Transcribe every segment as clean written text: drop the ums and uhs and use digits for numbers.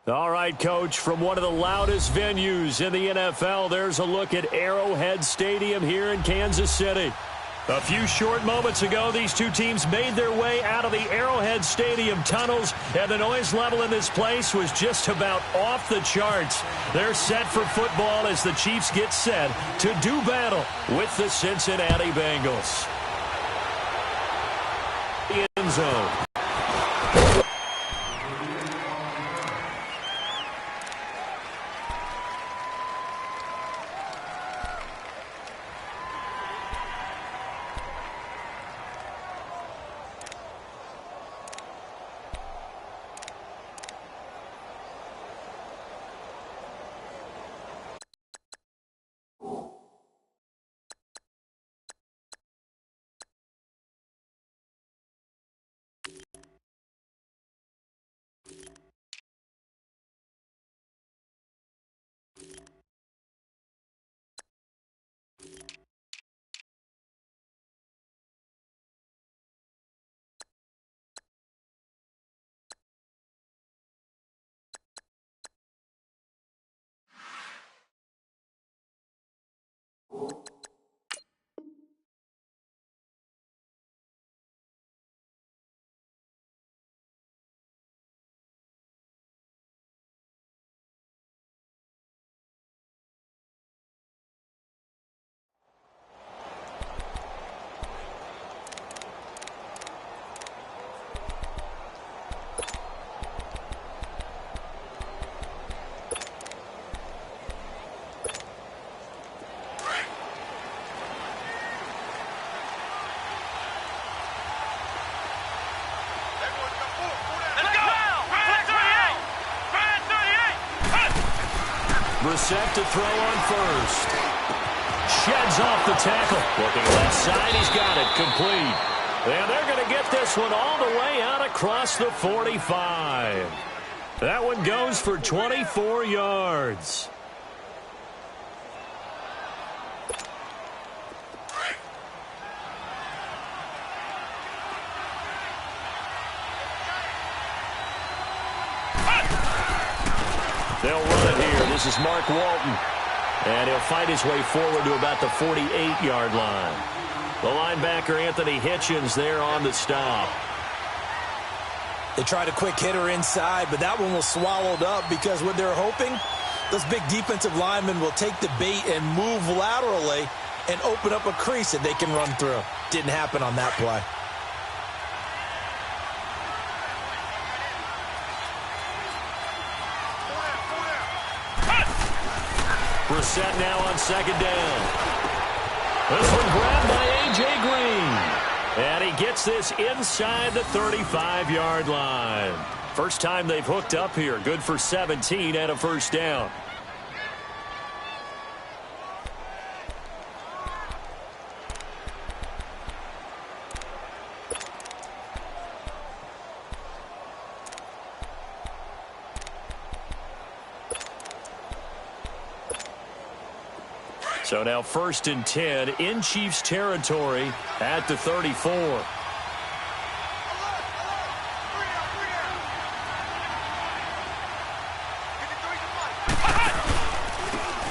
All right, Coach, from one of the loudest venues in the NFL, there's a look at Arrowhead Stadium here in Kansas City. A few short moments ago, these two teams made their way out of the Arrowhead Stadium tunnels, and the noise level in this place was just about off the charts. They're set for football as the Chiefs get set to do battle with the Cincinnati Bengals. End zone. Brissett to throw on first. Sheds off the tackle. Looking left side, he's got it. Complete. And they're going to get this one all the way out across the 45. That one goes for 24 yards. They'll run it here. This is Mark Walton. And he'll fight his way forward to about the 48-yard line. The linebacker, Anthony Hitchens, there on the stop. They tried a quick hitter inside, but that one was swallowed up because what they're hoping, those big defensive linemen will take the bait and move laterally and open up a crease that they can run through. Didn't happen on that play. Brissett now on second down. This one grabbed by A.J. Green. And he gets this inside the 35-yard line. First time they've hooked up here. Good for 17 and a first down. So now 1st and 10 in Chiefs territory at the 34.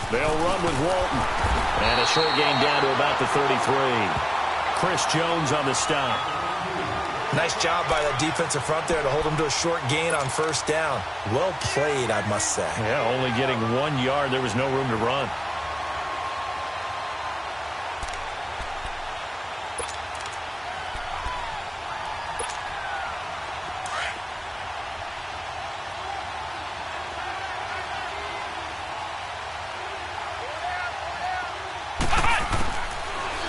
They'll run with Walton. And a short gain down to about the 33. Chris Jones on the stop. Nice job by that defensive front there to hold him to a short gain on first down. Well played, I must say. Yeah, only getting 1 yard. There was no room to run.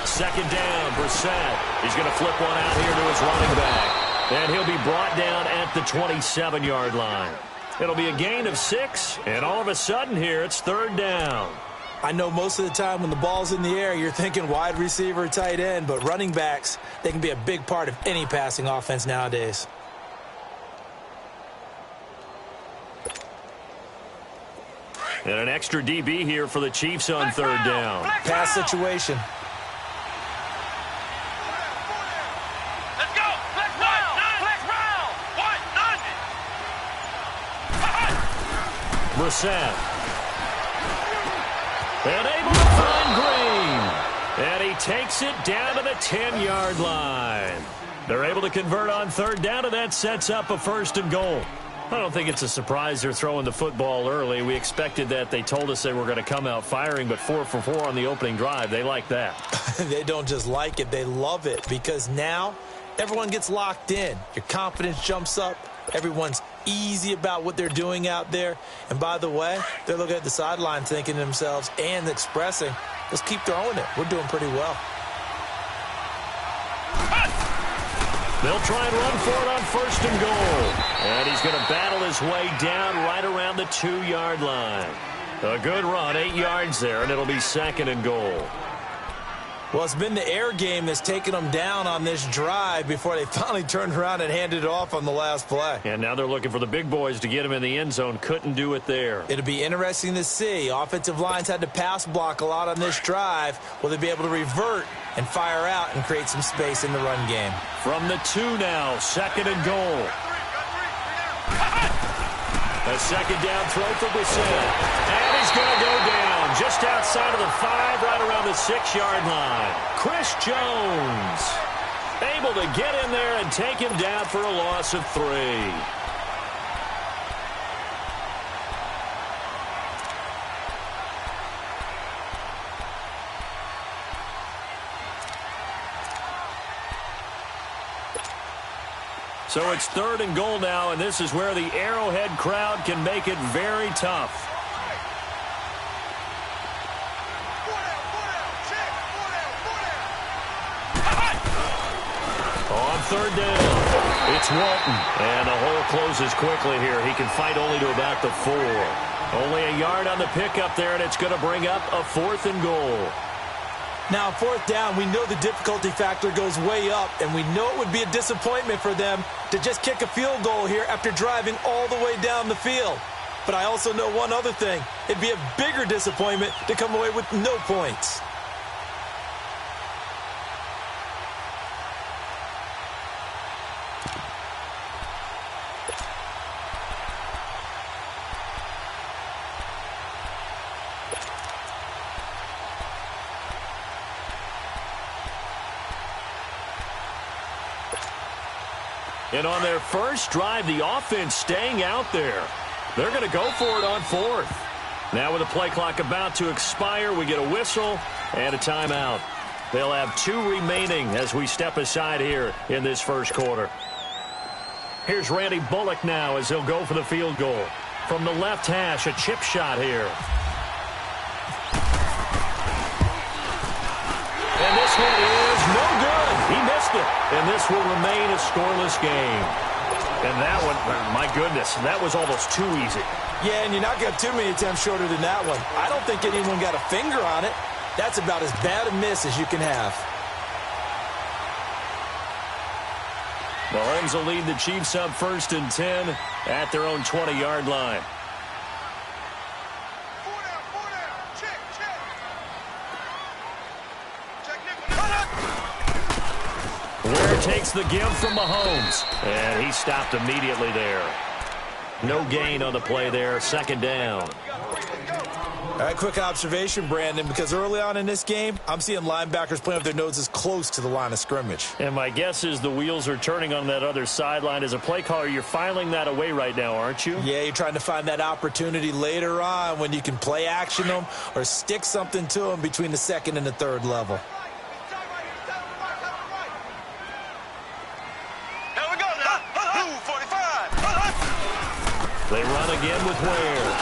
Second down, Brissett. He's going to flip one out here to his running back. And he'll be brought down at the 27-yard line. It'll be a gain of 6, and all of a sudden here, it's 3rd down. I know most of the time when the ball's in the air, you're thinking wide receiver, tight end, but running backs, they can be a big part of any passing offense nowadays. And an extra DB here for the Chiefs on 3rd down. Pass situation. Brissett. And able to find Green. And he takes it down to the 10-yard line. They're able to convert on third down, and that sets up a 1st and goal. I don't think it's a surprise they're throwing the football early. We expected that. They told us they were going to come out firing, but 4 for 4 on the opening drive. They like that. They don't just like it. They love it because now everyone gets locked in. Your confidence jumps up. Everyone's easy about what they're doing out there. And by the way, they're looking at the sideline thinking to themselves and expressing, let's keep throwing it. We're doing pretty well. They'll try and run for it on 1st and goal. And he's going to battle his way down right around the 2-yard line. A good run, 8 yards there, and it'll be 2nd and goal. Well, it's been the air game that's taken them down on this drive before they finally turned around and handed it off on the last play. And now they're looking for the big boys to get him in the end zone. Couldn't do it there. It'll be interesting to see. Offensive lines had to pass block a lot on this drive. Will they be able to revert and fire out and create some space in the run game? From the 2 now, 2nd and goal. A 2nd down throw for Brissett. And he's going to go down just outside of the 5, right around the 6-yard line. Chris Jones able to get in there and take him down for a loss of 3. So it's 3rd and goal now, and this is where the Arrowhead crowd can make it very tough. On 3rd down, it's Walton, and the hole closes quickly here. He can fight only to about the 4. Only a yard on the pickup there, and it's going to bring up a 4th and goal. Now, 4th down, we know the difficulty factor goes way up, and we know it would be a disappointment for them to just kick a field goal here after driving all the way down the field. But I also know one other thing. It'd be a bigger disappointment to come away with no points. And on their first drive, the offense staying out there. They're going to go for it on 4th. Now with the play clock about to expire, we get a whistle and a timeout. They'll have 2 remaining as we step aside here in this first quarter. Here's Randy Bullock now as he'll go for the field goal. From the left hash, a chip shot here. And this one is no good. He missed it. And this will remain a scoreless game. And that one, my goodness, that was almost too easy. Yeah, and you're not going to have too many attempts shorter than that one. I don't think anyone got a finger on it. That's about as bad a miss as you can have. Mahomes will lead the Chiefs up 1st and 10 at their own 20-yard line. Ware takes the give from Mahomes, and he stopped immediately there. No gain on the play there, 2nd down. All right, quick observation, Brandon, because early on in this game, I'm seeing linebackers playing with their noses close to the line of scrimmage. And my guess is the wheels are turning on that other sideline. As a play caller, you're filing that away right now, aren't you? Yeah, you're trying to find that opportunity later on when you can play action them or stick something to them between the 2nd and the 3rd level. They run again with Ware.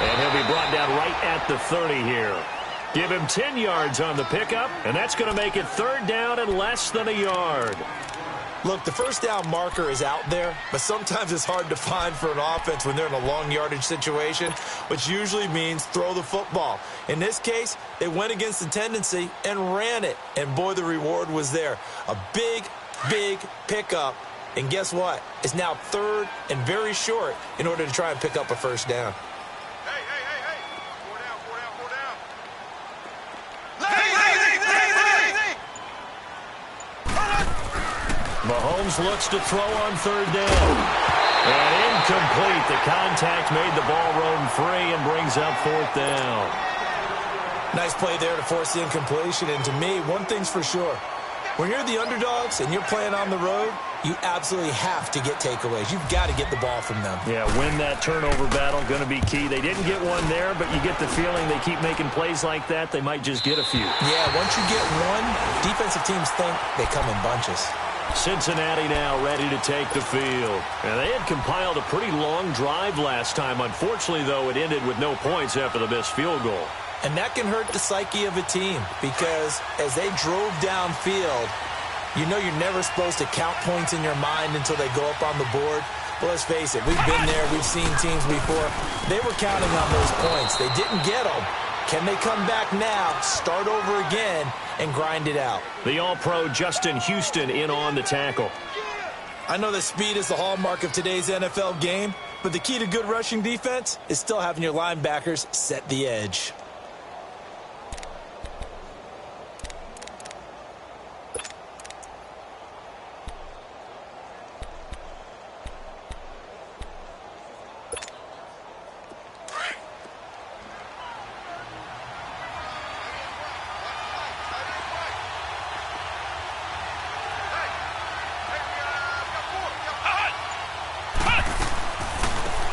And he'll be brought down right at the 30 here. Give him 10 yards on the pickup, and that's going to make it 3rd down and less than a yard. Look, the 1st down marker is out there, but sometimes it's hard to find for an offense when they're in a long yardage situation, which usually means throw the football. In this case, they went against the tendency and ran it, and boy, the reward was there. A big, big pickup. And guess what? It's now 3rd and very short in order to try and pick up a 1st down. Hey. 4 down. Mahomes looks to throw on 3rd down. And incomplete. The contact made the ball roam free and brings up fourth down. Nice play there to force the incompletion. And to me, one thing's for sure. When you're the underdogs and you're playing on the road, you absolutely have to get takeaways. You've got to get the ball from them. Yeah, win that turnover battle, going to be key. They didn't get one there, but you get the feeling they keep making plays like that, they might just get a few. Yeah, once you get one, defensive teams think they come in bunches. Cincinnati now ready to take the field. And they had compiled a pretty long drive last time. Unfortunately, though, it ended with no points after the missed field goal. And that can hurt the psyche of a team because as they drove downfield, you know you're never supposed to count points in your mind until they go up on the board. But let's face it, we've been there. We've seen teams before. They were counting on those points. They didn't get them. Can they come back now, start over again, and grind it out? The All-Pro Justin Houston in on the tackle. I know that speed is the hallmark of today's NFL game, but the key to good rushing defense is still having your linebackers set the edge.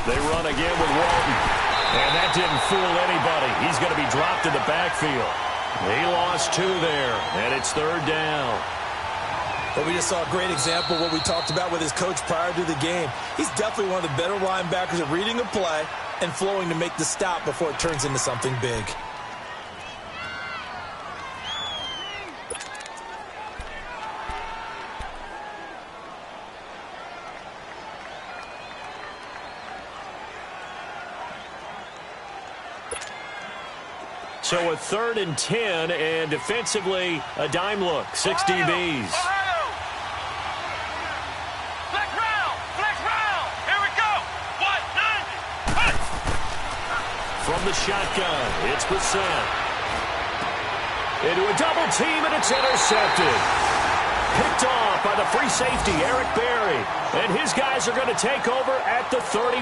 They run again with Walton. And that didn't fool anybody. He's going to be dropped in the backfield. He lost two there, and it's third down. But we just saw a great example of what we talked about with his coach prior to the game. He's definitely one of the better linebackers at reading a play and flowing to make the stop before it turns into something big. So a 3rd and 10, and defensively, a dime look, 6 DBs. Flex round, here we go. 190. From the shotgun, it's Brissett. Into a double team, and it's intercepted. Picked off by the free safety, Eric Berry. And his guys are going to take over at the 30.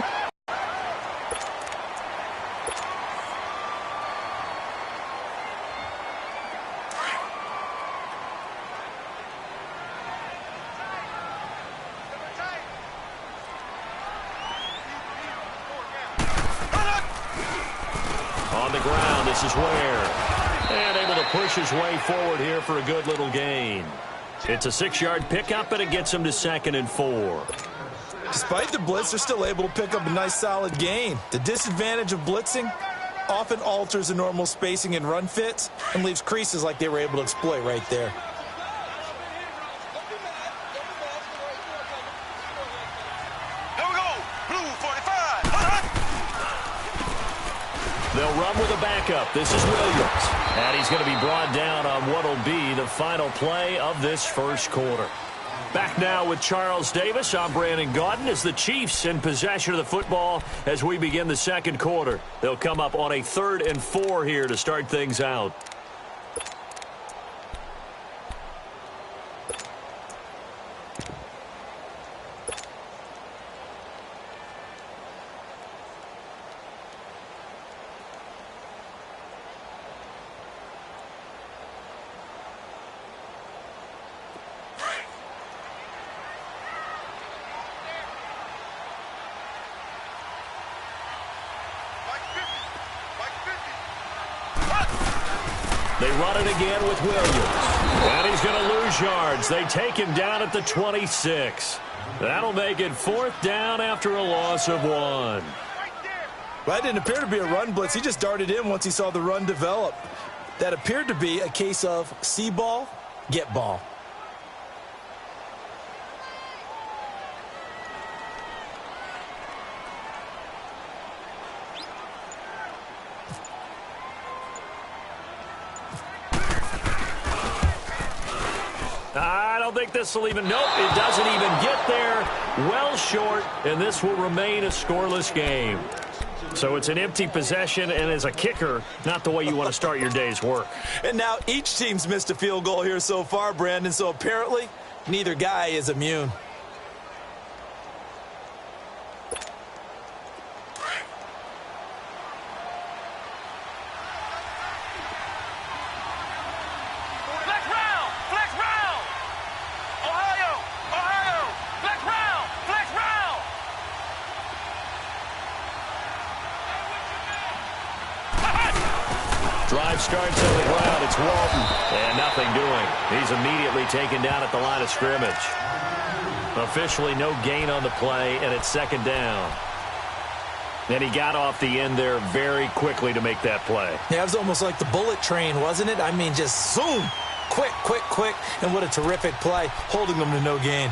On the ground, this is Ware. And able to push his way forward here for a good little gain. It's a 6-yard pickup, and it gets him to 2nd and 4. Despite the blitz, they're still able to pick up a nice solid gain. The disadvantage of blitzing often alters the normal spacing and run fits and leaves creases like they were able to exploit right there. Here we go. Blue 45. They'll run with a backup. This is Williams. And he's going to be brought down on what will be the final play of this first quarter. Back now with Charles Davis. I'm Brandon Gaudin as the Chiefs in possession of the football as we begin the second quarter. They'll come up on a 3rd and 4 here to start things out. They run it again with Williams. And he's going to lose yards. They take him down at the 26. That'll make it 4th down after a loss of 1. Well, that didn't appear to be a run blitz. He just darted in once he saw the run develop. That appeared to be a case of see ball, get ball. I don't think this will even, nope, it doesn't even get there. Well short, and this will remain a scoreless game. So it's an empty possession, and as a kicker, not the way you want to start your day's work. And now each team's missed a field goal here so far, Brandon, so apparently neither guy is immune. Drive starts on the ground. It's Walton. And nothing doing. He's immediately taken down at the line of scrimmage. Officially no gain on the play, and it's second down. And he got off the end there very quickly to make that play. Yeah, it was almost like the bullet train, wasn't it? I mean, just zoom. Quick, quick, quick. And what a terrific play, holding them to no gain.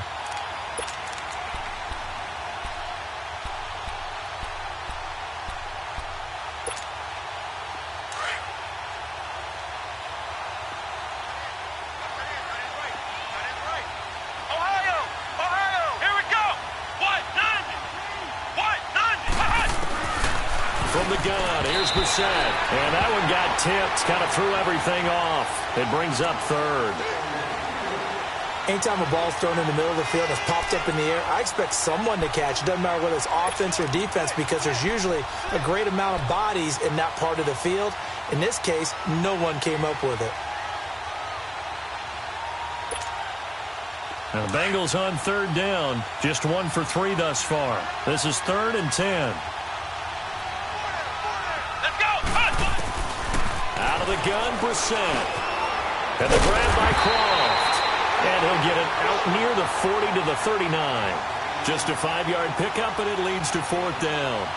From the gun, here's Brissett. And that one got tipped, kind of threw everything off. It brings up third. Anytime a ball's thrown in the middle of the field and it's popped up in the air, I expect someone to catch. It doesn't matter whether it's offense or defense because there's usually a great amount of bodies in that part of the field. In this case, no one came up with it. Now the Bengals on third down. Just 1 for 3 thus far. This is 3rd and 10. Out of the gun, Brissett. And the grab by Croft. And he'll get it out near the 40 to the 39. Just a 5-yard pickup, and it leads to 4th down.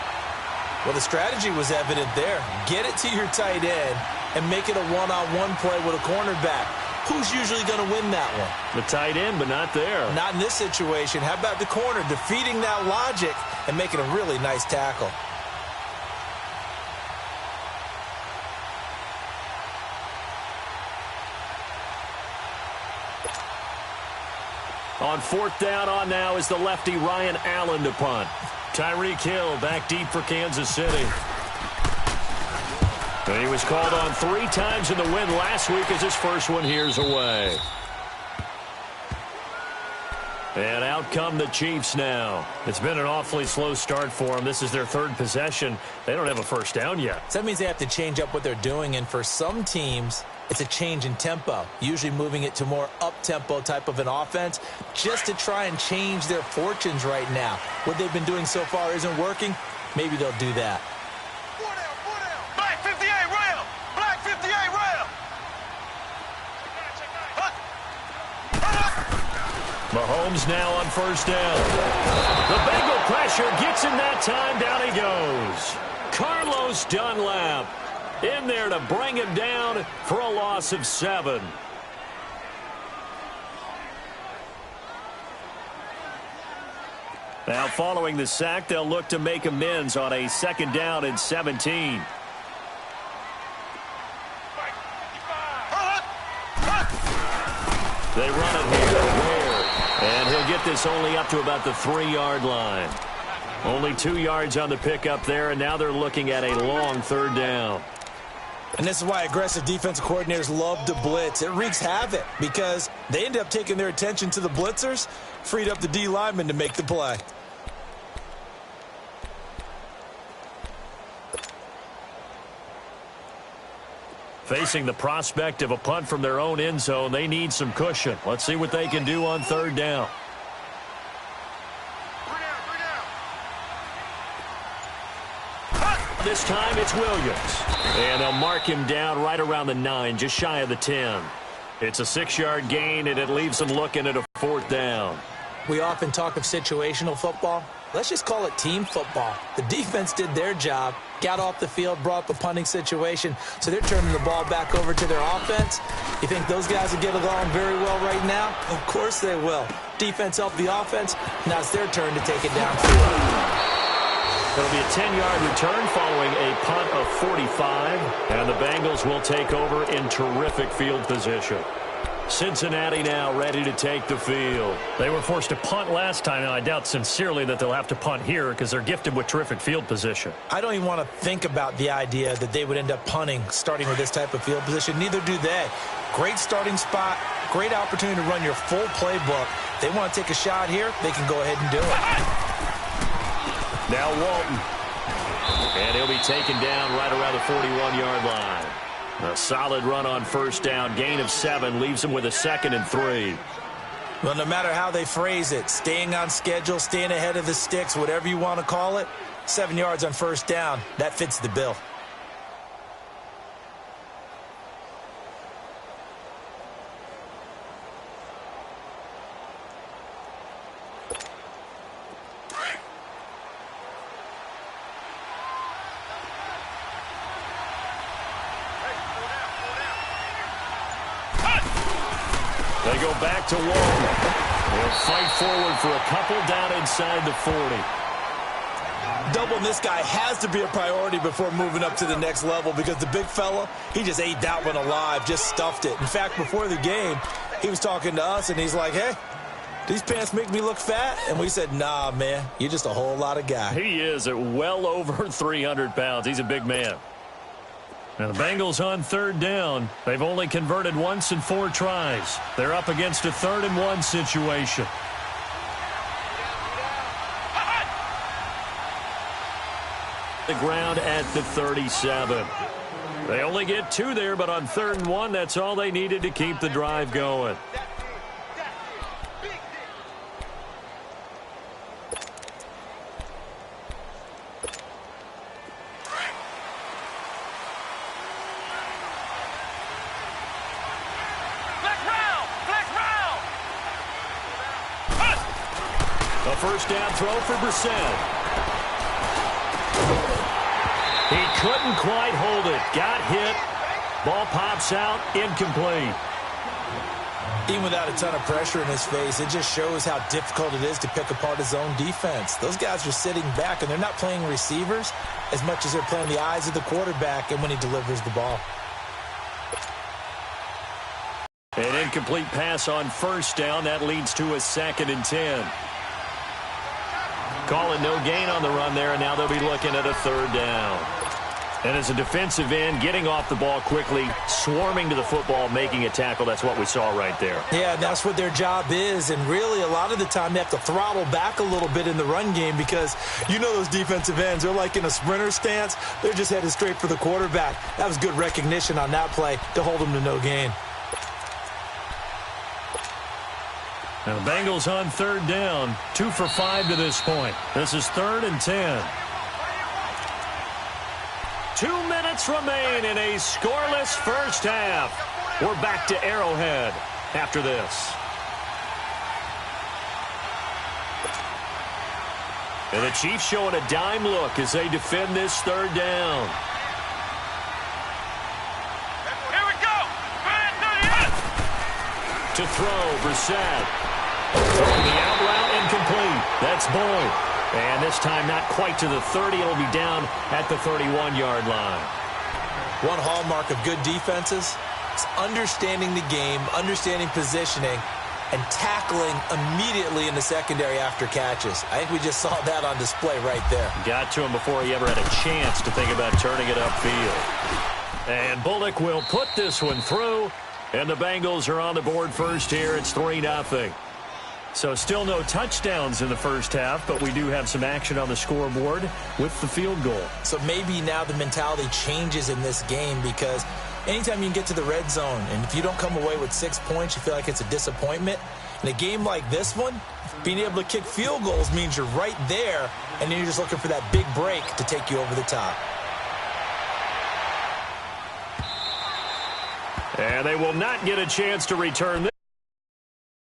Well, the strategy was evident there. Get it to your tight end and make it a one-on-one play with a cornerback. Who's usually going to win that one? The tight end, but not there. Not in this situation. How about the corner defeating that logic and making a really nice tackle? On 4th down on now is the lefty Ryan Allen to punt. Tyreek Hill back deep for Kansas City. And he was called on 3 times in the win last week as his first one here's away. And out come the Chiefs now. It's been an awfully slow start for them. This is their 3rd possession. They don't have a first down yet. So that means they have to change up what they're doing, and for some teams, it's a change in tempo, usually moving it to more up-tempo type of an offense just to try and change their fortunes right now. What they've been doing so far isn't working. Maybe they'll do that. Black 58 rail! Black 58 rail! Mahomes now on first down. The Bengal pressure gets him that time. Down he goes. Carlos Dunlap in there to bring him down for a loss of 7. Now following the sack, they'll look to make amends on a 2nd down and 17. They run it here. Ware. And he'll get this only up to about the 3-yard line. Only 2 yards on the pickup there, and now they're looking at a long 3rd down. And this is why aggressive defensive coordinators love to blitz. It wreaks havoc because they end up taking their attention to the blitzers, freed up the D lineman to make the play. Facing the prospect of a punt from their own end zone, they need some cushion. Let's see what they can do on 3rd down. This time it's Williams. And they'll mark him down right around the 9, just shy of the 10. It's a 6-yard gain, and it leaves them looking at a 4th down. We often talk of situational football. Let's just call it team football. The defense did their job, got off the field, brought up a punting situation, so they're turning the ball back over to their offense. You think those guys will get along very well right now? Of course they will. Defense helped the offense. Now it's their turn to take it downfield. It'll be a 10-yard return following a punt of 45, and the Bengals will take over in terrific field position. Cincinnati now ready to take the field. They were forced to punt last time, and I doubt sincerely that they'll have to punt here because they're gifted with terrific field position. I don't even want to think about the idea that they would end up punting starting with this type of field position. Neither do they. Great starting spot, great opportunity to run your full playbook. They want to take a shot here, they can go ahead and do it. Now Walton. And he'll be taken down right around the 41-yard line. A solid run on first down. Gain of 7 leaves him with a 2nd and 3. Well, no matter how they phrase it, staying on schedule, staying ahead of the sticks, whatever you want to call it, 7 yards on first down, that fits the bill. They go back to Walton. They'll fight forward for a couple down inside the 40. Doubling this guy has to be a priority before moving up to the next level because the big fella, he just ate that one alive, just stuffed it. In fact, before the game, he was talking to us, and he's like, hey, these pants make me look fat? And we said, nah, man, you're just a whole lot of guy. He is at well over 300 pounds. He's a big man. Now the Bengals on third down. They've only converted once in 4 tries. They're up against a 3rd and 1 situation. The ground at the 37. They only get 2 there, but on 3rd and 1, that's all they needed to keep the drive going. A first down throw for Brissett. He couldn't quite hold it. Got hit. Ball pops out. Incomplete. Even without a ton of pressure in his face, it just shows how difficult it is to pick apart his own defense. Those guys are sitting back, and they're not playing receivers as much as they're playing the eyes of the quarterback and when he delivers the ball. An incomplete pass on first down. That leads to a 2nd and 10. Calling no gain on the run there, and now they'll be looking at a 3rd down. And as a defensive end, getting off the ball quickly, swarming to the football, making a tackle, that's what we saw right there. Yeah, that's what their job is, and really a lot of the time they have to throttle back a little bit in the run game because you know those defensive ends, they're like in a sprinter stance. They're just headed straight for the quarterback. That was good recognition on that play to hold them to no gain. Now the Bengals on 3rd down, 2 for 5 to this point. This is 3rd and 10. 2 minutes remain in a scoreless first half. We're back to Arrowhead after this. And the Chiefs showing a dime look as they defend this 3rd down. Here we go. To throw, Brissett. Throwing the out route, incomplete. That's Boyd. And this time not quite to the 30. It'll be down at the 31-yard line. One hallmark of good defenses is understanding the game, understanding positioning, and tackling immediately in the secondary after catches. I think we just saw that on display right there. Got to him before he ever had a chance to think about turning it upfield. And Bullock will put this one through, and the Bengals are on the board first here. It's 3-0. So still no touchdowns in the first half, but we do have some action on the scoreboard with the field goal. So maybe now the mentality changes in this game because anytime you can get to the red zone, and if you don't come away with 6 points, you feel like it's a disappointment. In a game like this one, being able to kick field goals means you're right there, and then you're just looking for that big break to take you over the top. And they will not get a chance to return this.